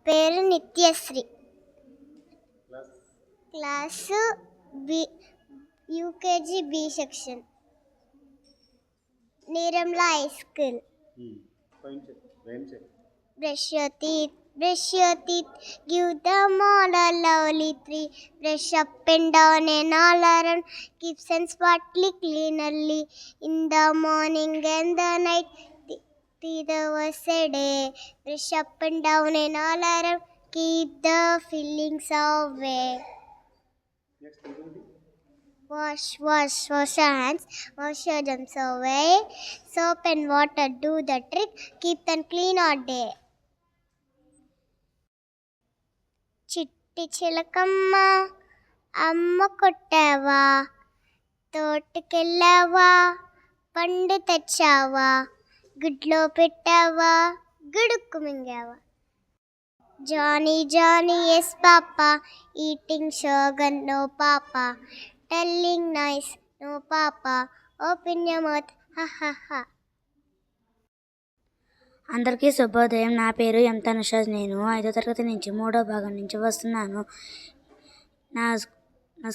పేరు Nityashree. Class UKG B section, Neeramla high school. Brush your teeth, give them all a lovely tree. Brush up and down and all around, keep them spotlessly cleanly. In the morning and the night, there was a day. Brush up and down and all around, keep the feelings away. Wash your hands, wash your germs away. Soap and water do the trick, keep them clean all day. చిట్టి చిలకమ్మ అమ్మ కొట్టావా, తోటకెళ్ళావా, పండు తెచ్చావా, గుడ్లో పెట్టావా, గుడుక్కు మింగావా. Johnny, yes papa, eating sugar no papa, telling nice no papa, open your mouth ha ha ha. అందరికీ శుభోదయం. నా పేరు ఎం తనుష. నేను 5వ తరగతి నుంచి 3వ భాగం నుంచి వస్తున్నాను. నా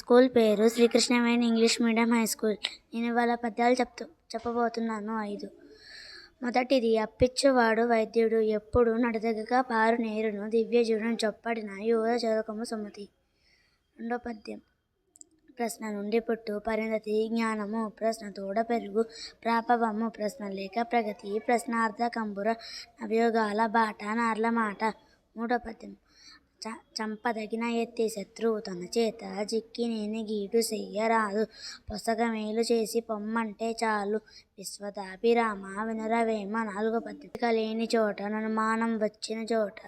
స్కూల్ పేరు Sri Krishnaveni English medium high school. నేను ఇవాళ పద్యాలు చెప్పబోతున్నాను. 5. మొదటిది, అప్పిచ్చువాడు వైద్యుడు, ఎప్పుడు నడదగక పారు నేరును, దివ్యజుడును చొప్పడిన యోధ చదకము సుమతి. 2వ పద్యం, ప్రశ్న నుండి పుట్టు పరిణతి జ్ఞానము, ప్రశ్న తోడ పెరుగు ప్రాపవము, ప్రశ్న లేక ప్రగతి, ప్రశ్నార్థకంబుర నవయోగాల బాట నార్ల మాట. 3వ పద్యం, చంపదగిన ఎత్తి శత్రువు తన చేత జిక్కి నేని గీటు చెయ్యరాదు, పొసగమేలు చేసి పొమ్మంటే చాలు, విశ్వదాభిరామ వినురవేమ. 4వ పద్యం, లేని చోట అనుమానం వచ్చిన చోట,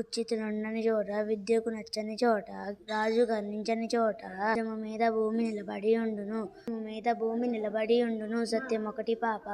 ఉచితులుండని చోట, విద్యకు నచ్చని చోట, రాజు గర్ణించని చోట, జము మీద భూమి నిలబడి ఉండును, సత్యం ఒకటి పాప.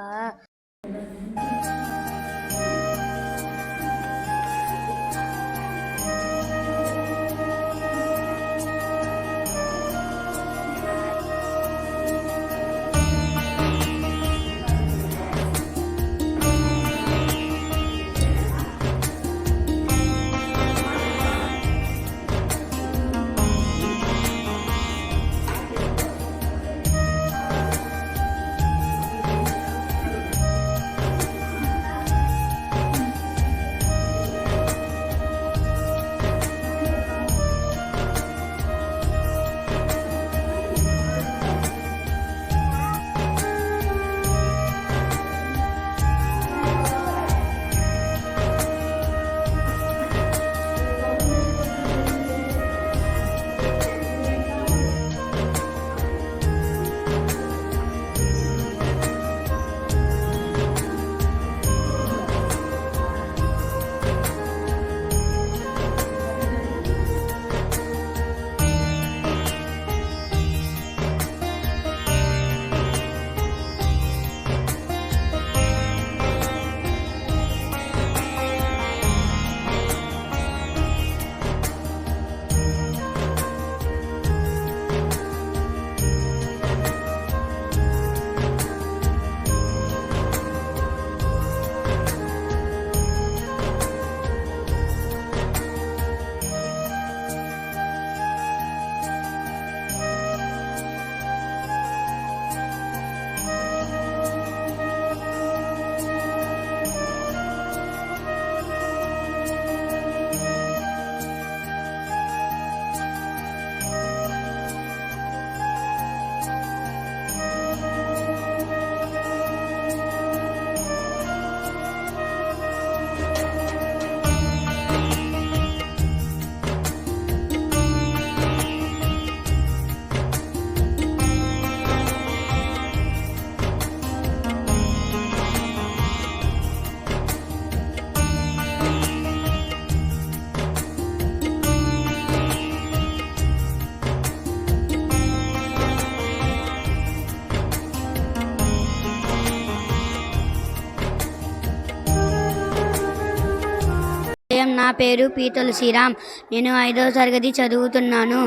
నా పేరు పి తులసిరామ్. నేను 5వ తరగతి చదువుతున్నాను.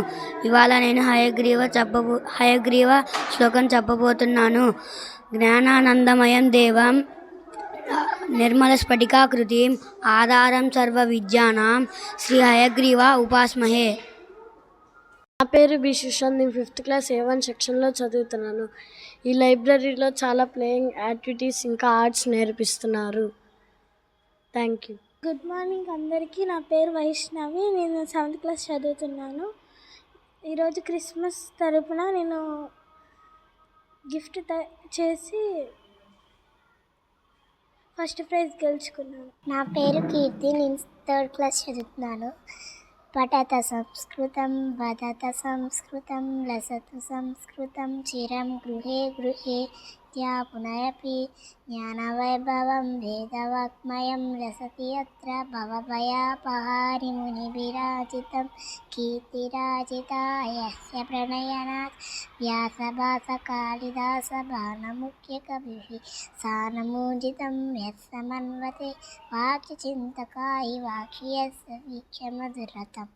ఇవాళ నేను హయగ్రీవ శ్లోకం చెప్పబోతున్నాను. జ్ఞానానందమయం దేవం నిర్మలస్ఫటికాకృతిం ఆధారం సర్వ విద్యానాం శ్రీ హయగ్రీవ ఉపాస్మహే. నా పేరు బి సుశాంత్. నేను 5th క్లాస్ A1 సెక్షన్లో చదువుతున్నాను. ఈ లైబ్రరీలో చాలా ప్లేయింగ్ యాక్టివిటీస్ ఇంకా ఆర్ట్స్ నేర్పిస్తున్నారు. Thank you. గుడ్ మార్నింగ్ అందరికీ. నా పేరు వైష్ణవి. నేను 7th క్లాస్ చదువుతున్నాను. ఈరోజు క్రిస్మస్ తరపున నేను గిఫ్ట్ చేసి ఫస్ట్ ప్రైజ్ గెలుచుకున్నాను. నా పేరు కీర్తి. నేను 3rd క్లాస్ చదువుతున్నాను. పఠత సంస్కృతం వదత సంస్కృతం లసతు సంస్కృతం చిరం గృహే గృహే పునరపి జ్ఞానవైభవం వేదవాక్మయం లసతి అత్ర భవభయాపహారి మునిభిరాజితం కీర్తిరాజితాయస్య ప్రణయనాథ్ వ్యాసభాస కాళిదాస బాణముఖ్య కవిః సానమూజితం యస్సమన్వతే వాక్యచింతకాయ వాక్యస్య వీక్ష్యమధురతం.